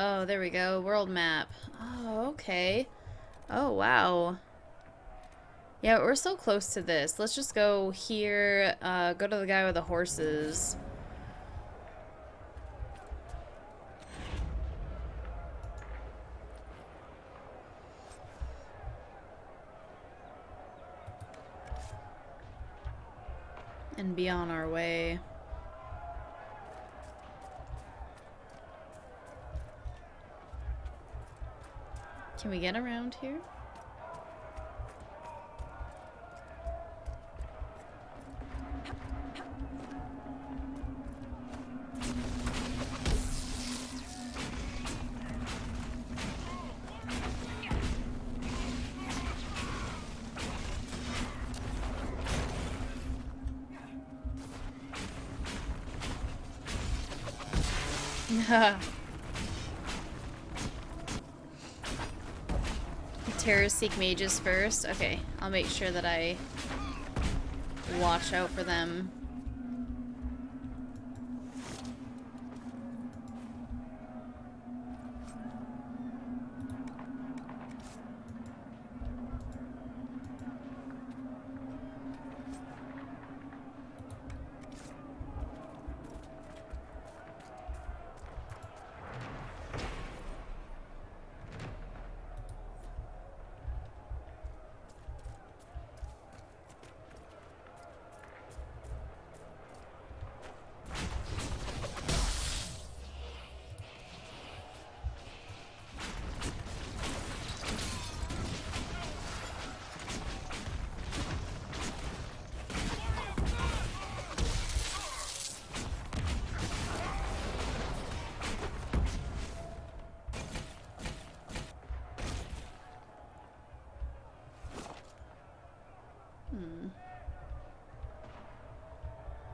Oh, there we go. World map. Oh, okay. Oh, wow. Yeah, we're so close to this. Let's just go here, go to the guy with the horses. And be on our way. Can we get around here? Terrorists seek mages first. Okay, I'll make sure that I watch out for them.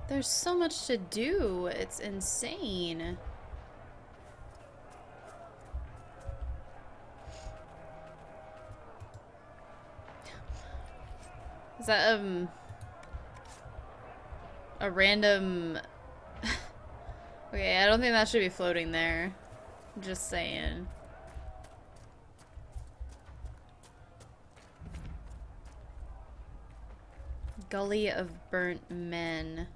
There's so much to do. It's insane. Is that a random Okay, I don't think that should be floating there. Just saying. Gully of Burnt Men.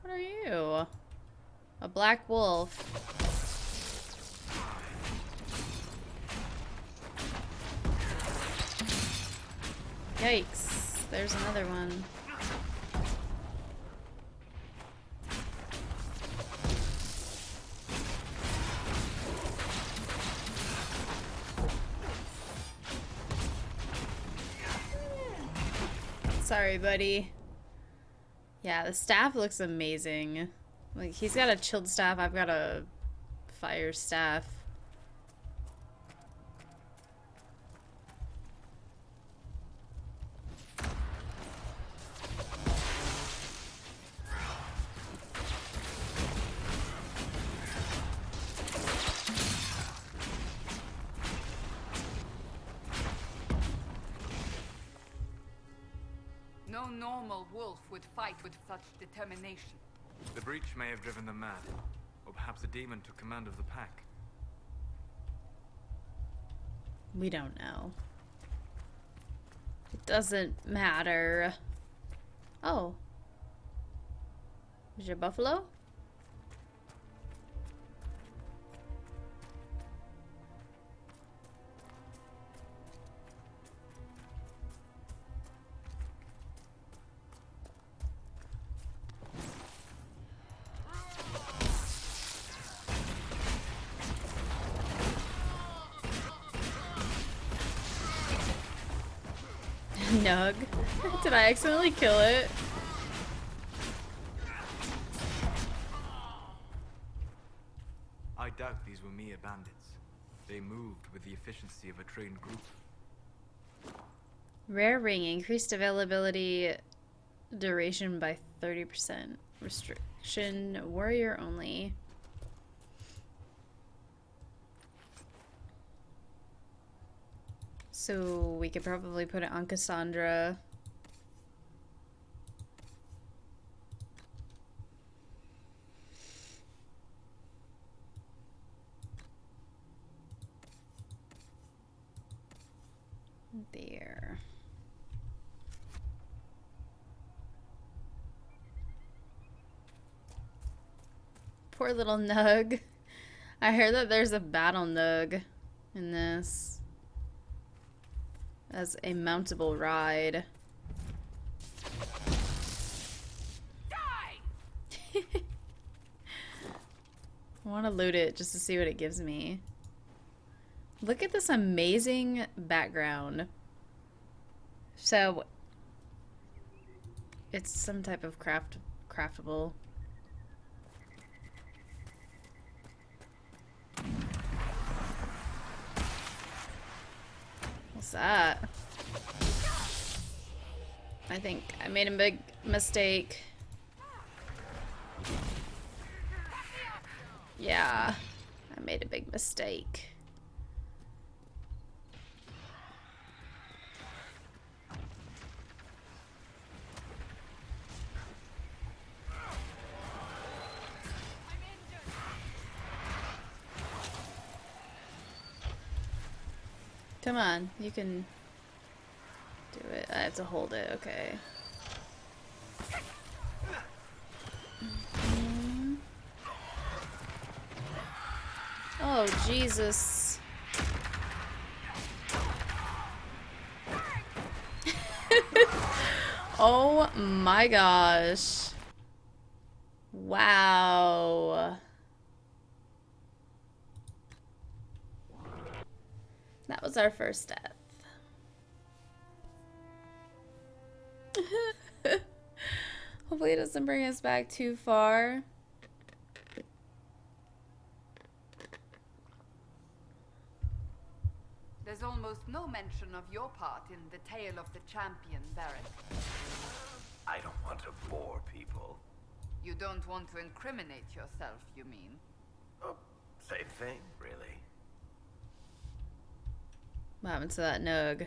What are you? A black wolf. Yikes. There's another one. Sorry, buddy. Yeah, the staff looks amazing. Like, he's got a chilled staff, I've got a fire staff. No normal wolf would fight with such determination. The breach may have driven them mad, or perhaps a demon took command of the pack. We don't know. It doesn't matter. Oh. Is it a buffalo? Nug. Did I accidentally kill it? I doubt these were mere bandits. They moved with the efficiency of a trained group. Rare ring. Increased availability duration by 30%. Restriction. Warrior only. So we could probably put it on Cassandra. There. Poor little Nug. I heard that there's a battle Nug in this as a mountable ride. Die! I want to loot it just to see what it gives me. Look at this amazing background. So, it's some type of craftable. What's that? I think I made a big mistake. Yeah, I made a big mistake. Come on, you can do it. I have to hold it, okay. Oh, Jesus. Oh my gosh. Wow. That was our first death. Hopefully it doesn't bring us back too far. There's almost no mention of your part in the tale of the champion, Barrett. I don't want to bore people. You don't want to incriminate yourself, you mean? Oh, same thing, really. What happened to that Nug?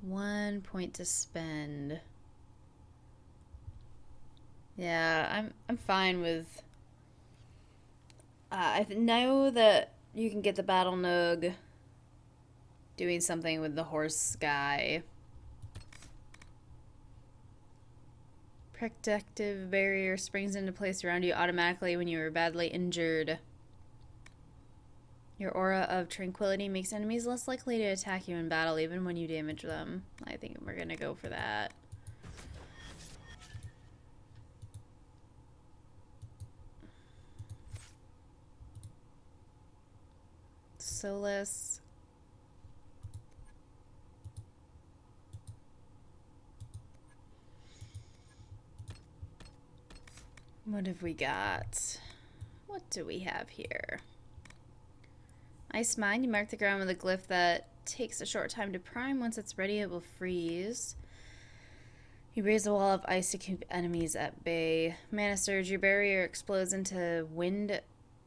One point to spend. Yeah, I'm fine with. I know that you can get the battle Nug doing something with the horse guy. Protective barrier springs into place around you automatically when you are badly injured. Your aura of tranquility makes enemies less likely to attack you in battle even when you damage them. I think we're gonna go for that. Solace. What have we got? What do we have here? Ice Mine. You mark the ground with a glyph that takes a short time to prime. Once it's ready, it will freeze. You raise a wall of ice to keep enemies at bay. Mana Surge. Your barrier explodes into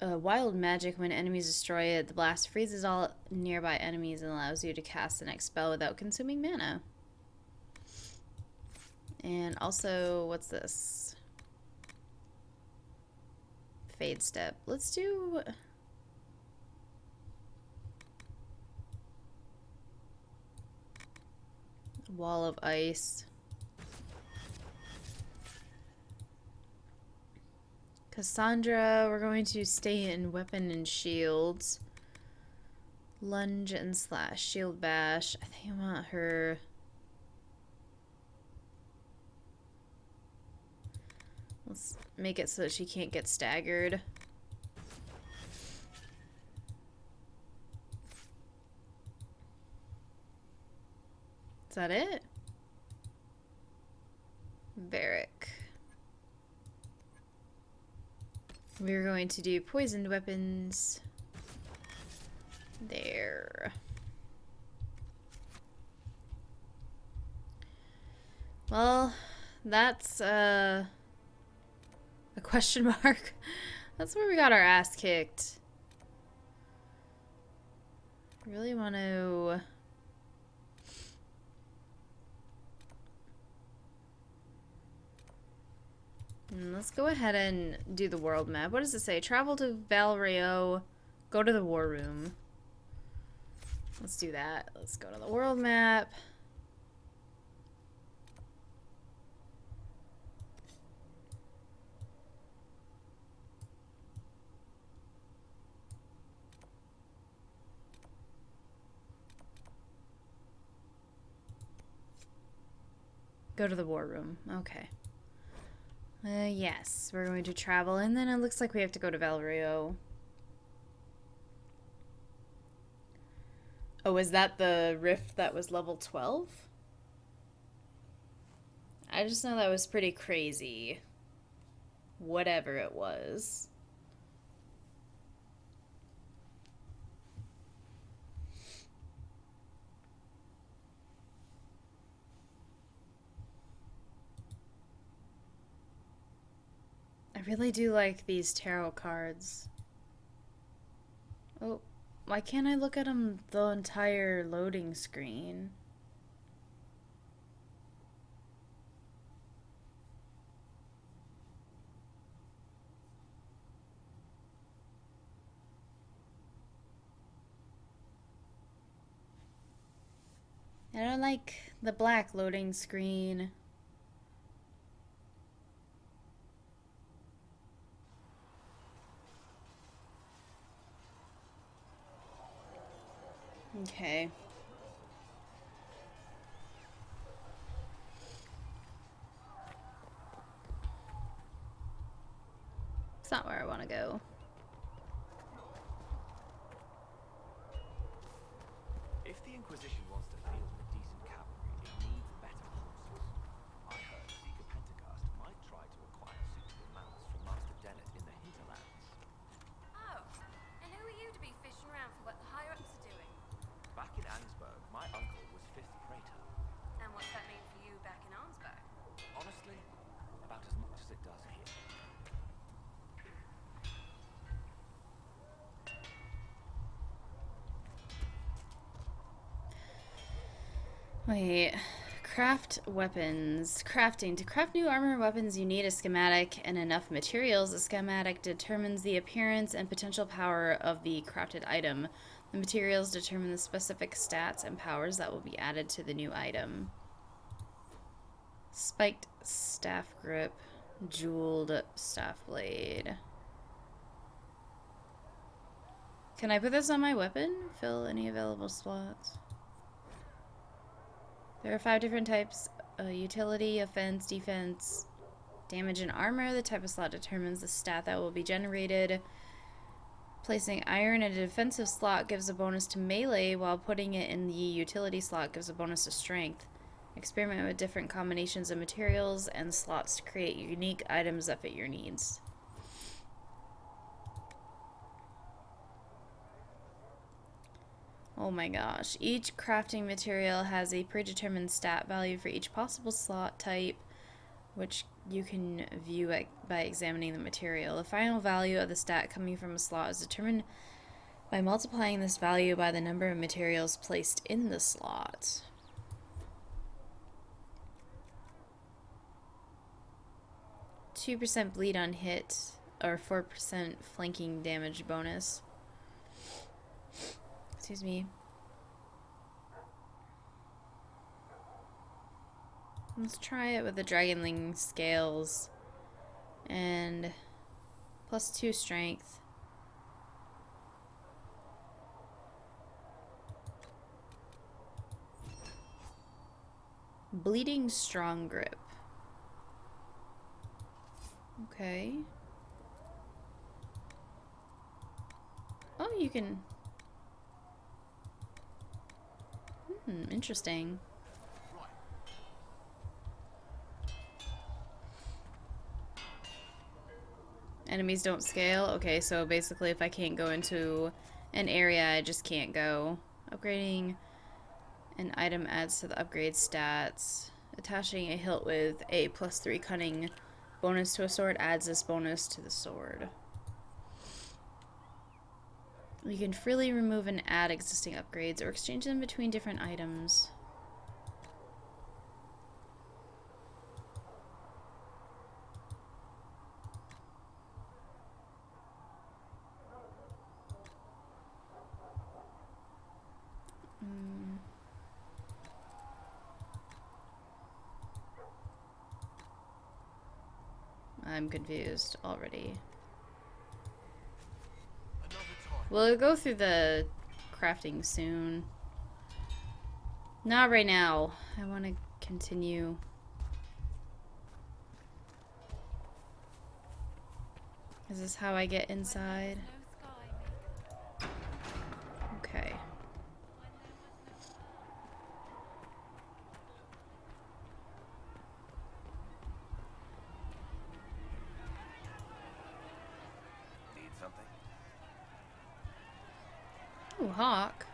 wild magic when enemies destroy it. The blast freezes all nearby enemies and allows you to cast the next spell without consuming mana. And also, what's this? Fade Step. Let's do... Wall of Ice. Cassandra, we're going to stay in Weapon and Shields. Lunge and Slash. Shield Bash. I think I want her... Let's make it so that she can't get staggered. Is that it? Varric. We're going to do poisoned weapons. There. Well, that's a question mark. That's where we got our ass kicked. Really want to... Let's go ahead and do the world map. What does it say? Travel to Valrio. Go to the war room. Let's do that. Let's go to the world map. Go to the war room. Okay. Yes, we're going to travel, and then it looks like we have to go to Valrio. Oh, is that the rift that was level 12? I just know that was pretty crazy. Whatever it was. I really do like these tarot cards. Oh, why can't I look at them the entire loading screen? I don't like the black loading screen. Okay. It's not where I want to go. If the Inquisition wants to field a decent cavalry, it needs better horses. I heard Seeker Pentecost might try to acquire suitable mounts from Master Dennett in the hinterlands. Oh, and who are you to be fishing around for what the higher-ups are doing? Back in Ansburg, my uncle was 5th Praetor. And what's that mean for you back in Arnsberg? Honestly, about as much as it does here. Wait. Craft weapons. Crafting. To craft new armor and weapons, you need a schematic and enough materials. The schematic determines the appearance and potential power of the crafted item. The materials determine the specific stats and powers that will be added to the new item. Spiked staff grip. Jeweled staff blade. Can I put this on my weapon? Fill any available slots. There are 5 different types: utility, offense, defense, damage, and armor. The type of slot determines the stat that will be generated. Placing iron in a defensive slot gives a bonus to melee, while putting it in the utility slot gives a bonus to strength. Experiment with different combinations of materials and slots to create unique items that fit your needs. Oh my gosh. Each crafting material has a predetermined stat value for each possible slot type, which you can view by examining the material. The final value of the stat coming from a slot is determined by multiplying this value by the number of materials placed in the slot. %2 bleed on hit, or 4% flanking damage bonus. Excuse me. Let's try it with the Dragonling scales. And +2 strength. Bleeding strong grip. Okay. Oh, you can... interesting. Enemies don't scale? Okay, so basically if I can't go into an area, I just can't go. Upgrading an item adds to the upgrade stats. Attaching a hilt with a +3 cunning bonus to a sword adds this bonus to the sword. You can freely remove and add existing upgrades or exchange them between different items. I'm confused already. Another time. We'll go through the crafting soon. Not right now. I want to continue. Is this how I get inside? Okay. Need something? Ooh, Hawk.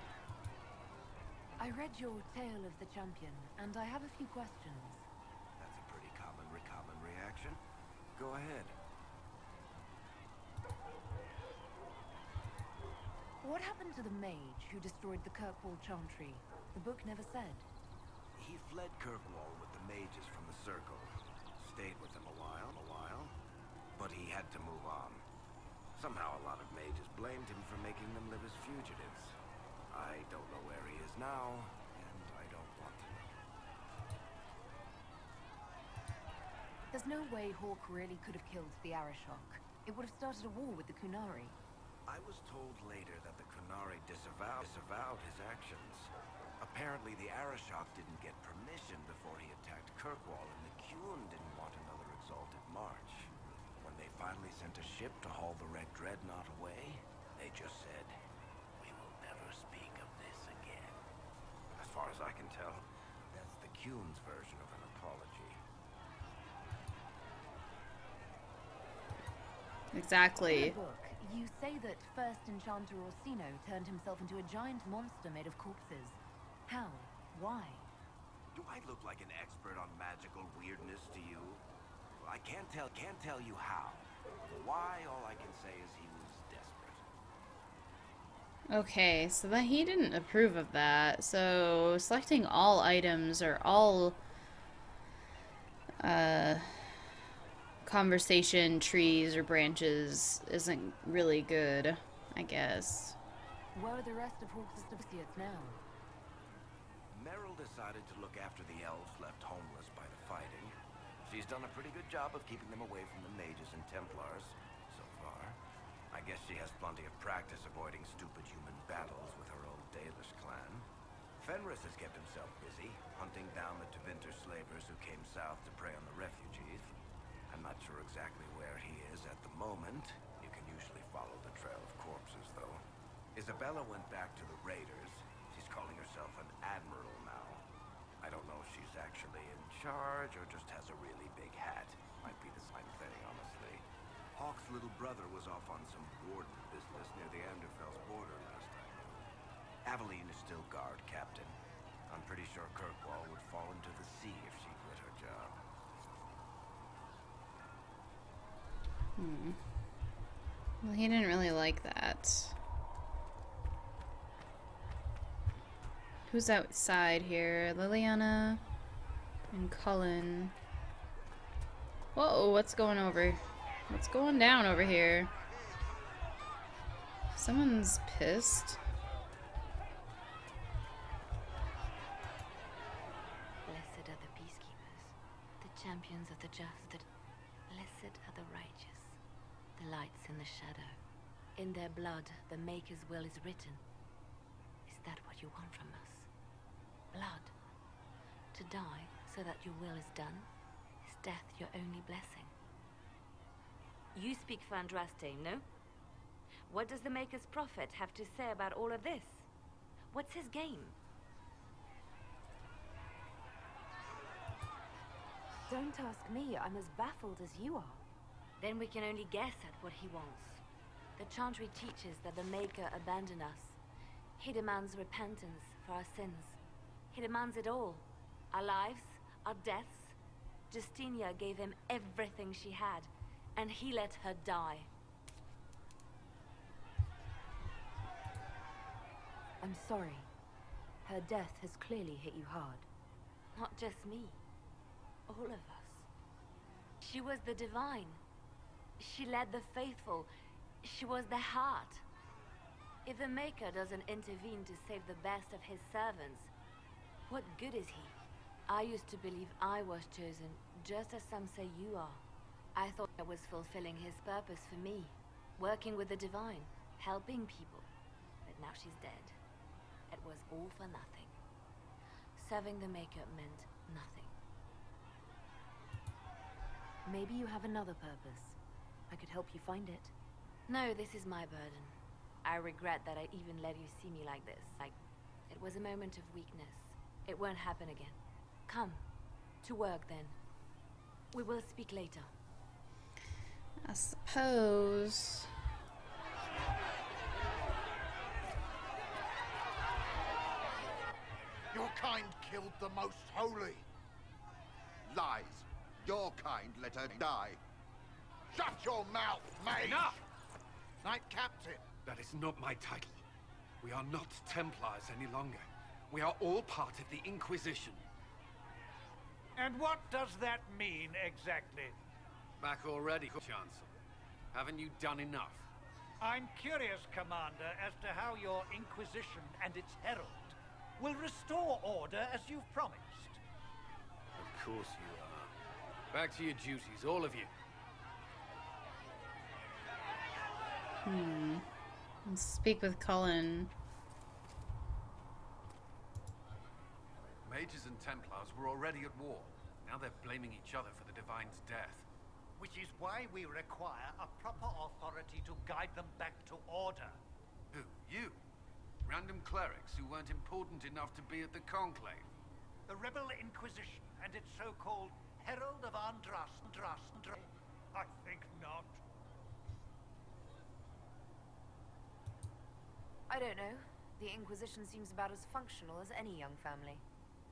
I read your Tale of the Champion, and I have a few questions. That's a pretty common reaction. Go ahead. What happened to the mage who destroyed the Kirkwall Chantry? The book never said. He fled Kirkwall with the mages from the Circle. Stayed with them a while, but he had to move on. Somehow a lot of mages blamed him for making them live as fugitives. I don't know where he is now, and I don't want to know. There's no way Hawk really could have killed the Arishok. It would have started a war with the Kunari. I was told later that the Kunari disavowed his actions. Apparently the Arishok didn't get permission before he attacked Kirkwall, and the Qun didn't want another exalted march. When they finally sent a ship to haul the Red Dreadnought away, they just said, "We will never speak of this again." As far as I can tell, that's the Qun's version of an apology. Exactly. In the book, you say that first Enchanter Orsino turned himself into a giant monster made of corpses. How? Why? Do I look like an expert on magical weirdness to you? I can't tell you how. Why, all I can say is he was desperate. Okay, so that he didn't approve of that. So selecting all items or all conversation trees or branches isn't really good, I guess. Where are the rest of Hawk's associates now? Meryl decided to look after the elves left homeless by the fighting. She's done a pretty good job of keeping them away from the mages and Templars, so far. I guess she has plenty of practice avoiding stupid human battles with her old Dalish clan. Fenris has kept himself busy, hunting down the Tevinter slavers who came south to prey on the refugees. I'm not sure exactly where he is at the moment. You can usually follow the trail of corpses, though. Isabella went back to the raiders. She's calling herself an admiral now. I don't know if she's actually in charge or just has a really big hat. Might be the same thing, honestly. Hawk's little brother was off on some warden business near the Anderfell's border last I knew. Aveline is still guard captain. I'm pretty sure Kirkwall would fall into the sea if she quit her job. Well, he didn't really like that. Who's outside here? Liliana and Cullen. Whoa, what's going over? What's going down over here? Someone's pissed. Blessed are the peacekeepers, the champions of the just. Blessed are the righteous, the lights in the shadow. In their blood, the Maker's will is written. Is that what you want from us? Blood. To die so that your will is done? Is death your only blessing? You speak for Andraste, no? What does the Maker's prophet have to say about all of this? What's his game? Don't ask me. I'm as baffled as you are. Then we can only guess at what he wants. The Chantry teaches that the Maker abandoned us. He demands repentance for our sins. He demands it all. Our lives, our deaths. Justinia gave him everything she had, and he let her die. I'm sorry. Her death has clearly hit you hard. Not just me. All of us. She was the divine. She led the faithful. She was the heart. If the Maker doesn't intervene to save the best of his servants, what good is he? I used to believe I was chosen, just as some say you are. I thought I was fulfilling his purpose for me, working with the divine, helping people. But now she's dead. It was all for nothing. Serving the Maker meant nothing. Maybe you have another purpose. I could help you find it. No, this is my burden. I regret that I even let you see me like this. It was a moment of weakness. It won't happen again. Come. To work, then. We will speak later. I suppose. Your kind killed the most holy. Lies. Your kind let her die. Shut your mouth, Mage! Enough! Knight Captain. That is not my title. We are not Templars any longer. We are all part of the Inquisition. And what does that mean, exactly? Back already, Chancellor. Haven't you done enough? I'm curious, Commander, as to how your Inquisition and its Herald will restore order as you've promised. Of course you are. Back to your duties, all of you. Let's speak with Cullen. Mages and Templars were already at war. Now they're blaming each other for the Divine's death. Which is why we require a proper authority to guide them back to order. Who? You? Random clerics who weren't important enough to be at the Conclave? The Rebel Inquisition and its so-called Herald of Andras. I think not. I don't know. The Inquisition seems about as functional as any young family.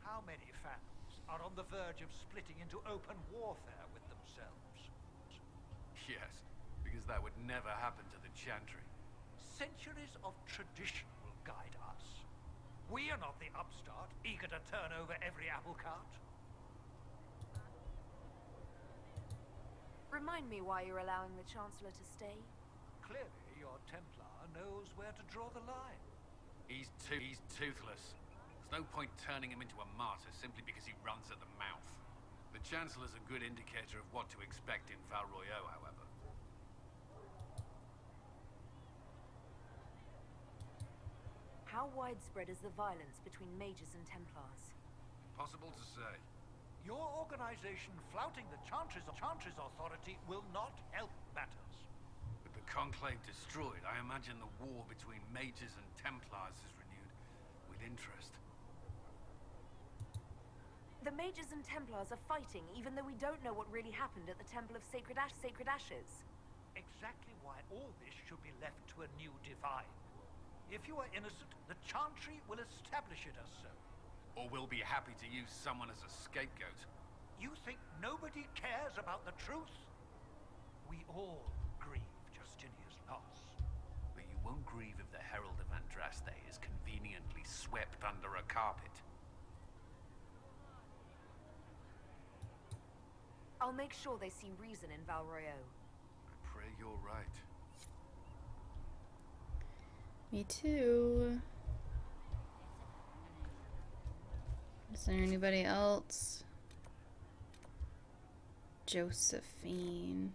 How many families are on the verge of splitting into open warfare with themselves? Yes, because that would never happen to the Chantry. Centuries of tradition will guide us. We are not the upstart, eager to turn over every apple cart. Remind me why you're allowing the Chancellor to stay. Clearly, your Templar knows where to draw the line. He's toothless. There's no point turning him into a martyr simply because he runs at the mouth. The Chancellor's a good indicator of what to expect in Val Royeaux, however. How widespread is the violence between mages and Templars? Impossible to say. Your organization flouting the Chantry's authority will not help matters. With the Conclave destroyed, I imagine the war between Mages and Templars is renewed with interest. The mages and Templars are fighting, even though we don't know what really happened at the Temple of Sacred Ashes. Exactly why all this should be left to a new divine. If you are innocent, the Chantry will establish it as so. Or we'll be happy to use someone as a scapegoat. You think nobody cares about the truth? We all grieve Justinia's loss. But you won't grieve if the Herald of Andraste is conveniently swept under a carpet. I'll make sure they see reason in Val Royeaux. I pray you're right. Me too. Is there anybody else? Josephine.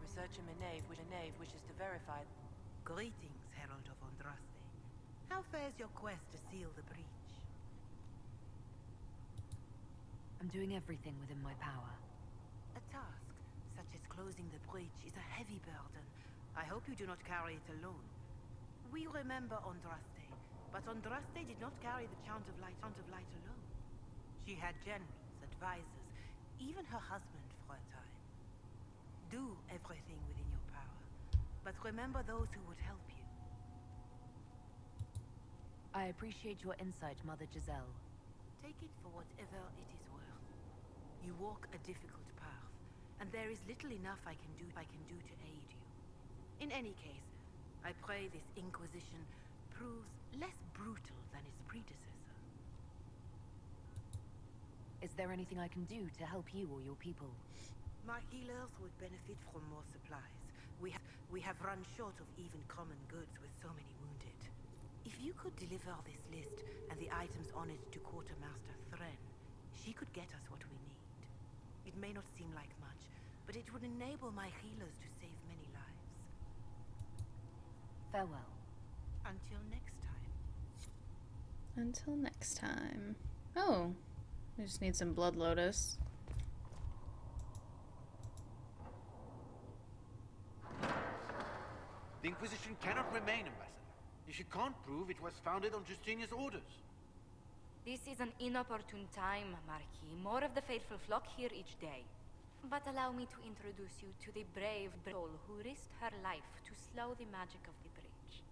Researcher Minave wishes to verify. Greetings, Herald of Andraste. How fares your quest to seal the breach? I'm doing everything within my power. A task, such as closing the breach, is a heavy burden. I hope you do not carry it alone. We remember Andraste, but Andraste did not carry the Chant of Light alone. She had generals, advisors, even her husband for a time. Do everything within your power, but remember those who would help you. I appreciate your insight, Mother Giselle. Take it for whatever it is worth. You walk a difficult path, and there is little enough I can do to aid you. In any case, I pray this Inquisition proves less brutal than its predecessor. Is there anything I can do to help you or your people? My healers would benefit from more supplies, We have run short of even common goods with so many wounded. If you could deliver this list and the items on it to Quartermaster Thren, she could get us what we need. It may not seem like much, but it would enable my healers to save many lives. Farewell. Until next time. Until next time. Oh, we just need some blood lotus. The Inquisition cannot remain, Ambassador, if you can't prove it was founded on Justinia's orders. This is an inopportune time, Marquis. More of the faithful flock here each day. But allow me to introduce you to the brave soul who risked her life to slow the magic of the breach.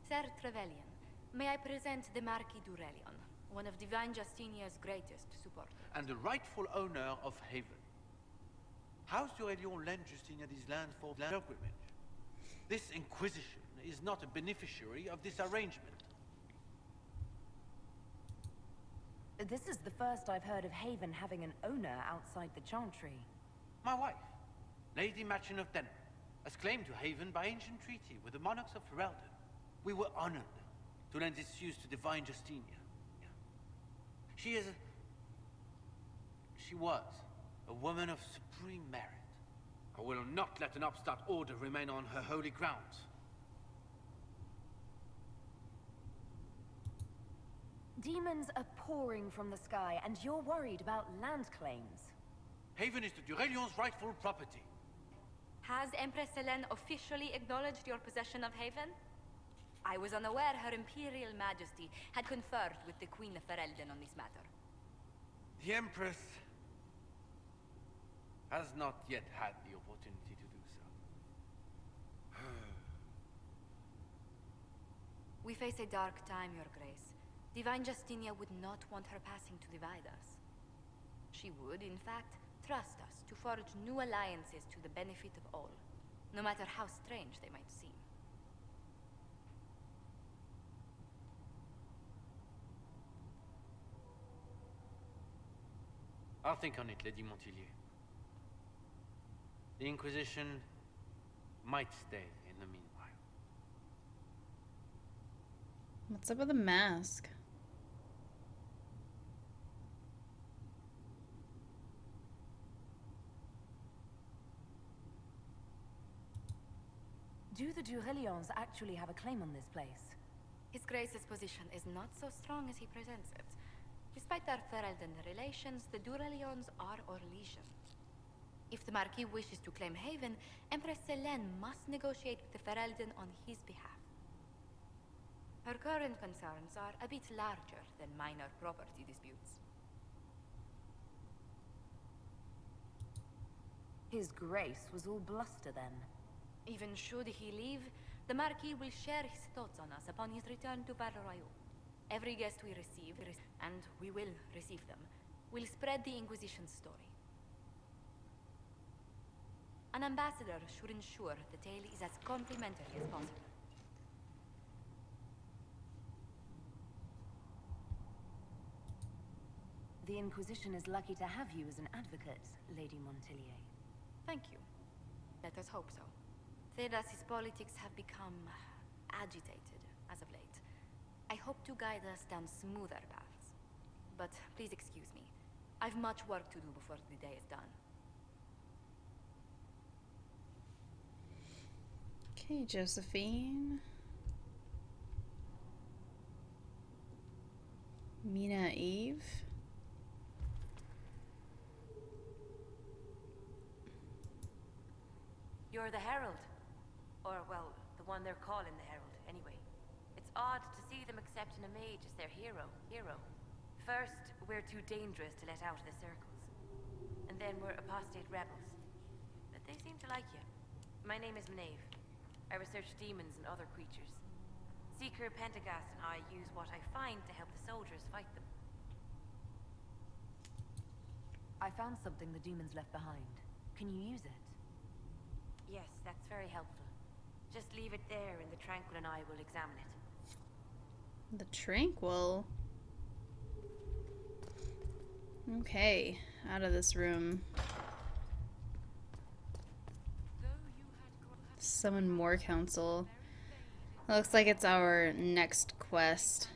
Sir Trevelyan, may I present the Marquis d'Aurelion, one of Divine Justinia's greatest supporters. And the rightful owner of Haven. House d'Aurelion lent Justinia these lands for pilgrimage. This Inquisition is not a beneficiary of this arrangement. This is the first I've heard of Haven having an owner outside the Chantry. My wife, Lady Machin of Denham, has claimed to Haven by ancient treaty with the monarchs of Ferelden. We were honored to lend its use to Divine Justinia. She was a woman of supreme merit. I will not let an upstart order remain on her holy grounds. Demons are pouring from the sky, and you're worried about land claims. Haven is the d'Aurelion's rightful property. Has Empress Selene officially acknowledged your possession of Haven? I was unaware Her Imperial Majesty had conferred with the Queen of Ferelden on this matter. The Empress has not yet had the opportunity to do so. We face a dark time, Your Grace. Divine Justinia would not want her passing to divide us. She would, in fact, trust us to forge new alliances to the benefit of all, no matter how strange they might seem. I'll think on it, Lady Montillier. The Inquisition might stay in the meanwhile. What's up with the mask? Do the d'Aurelions actually have a claim on this place? His Grace's position is not so strong as he presents it. Despite our Ferelden relations, the d'Aurelions are Orlesian. If the Marquis wishes to claim Haven, Empress Selene must negotiate with the Ferelden on his behalf. Her current concerns are a bit larger than minor property disputes. His Grace was all bluster then. Even should he leave, the Marquis will share his thoughts on us upon his return to Val Royeaux. Every guest we receive, and we will receive them, will spread the Inquisition's story. An ambassador should ensure the tale is as complimentary as possible. The Inquisition is lucky to have you as an advocate, Lady Montillier. Thank you. Let us hope so. Thedas's politics have become agitated as of late. I hope to guide us down smoother paths. But please excuse me. I've much work to do before the day is done. Okay, Josephine. Mina Eve. You're the Herald. Or, well, the one they're calling the Herald, anyway. It's odd to see them accepting a mage as their hero. First, we're too dangerous to let out of the circles. And then we're apostate rebels. But they seem to like you. My name is Maeve. I research demons and other creatures. Seeker Pentagast and I use what I find to help the soldiers fight them. I found something the demons left behind. Can you use it? Yes, that's very helpful. Just leave it there and the Tranquil and I will examine it. The Tranquil? Okay, out of this room. Though Summon more council. Looks like it's our next quest.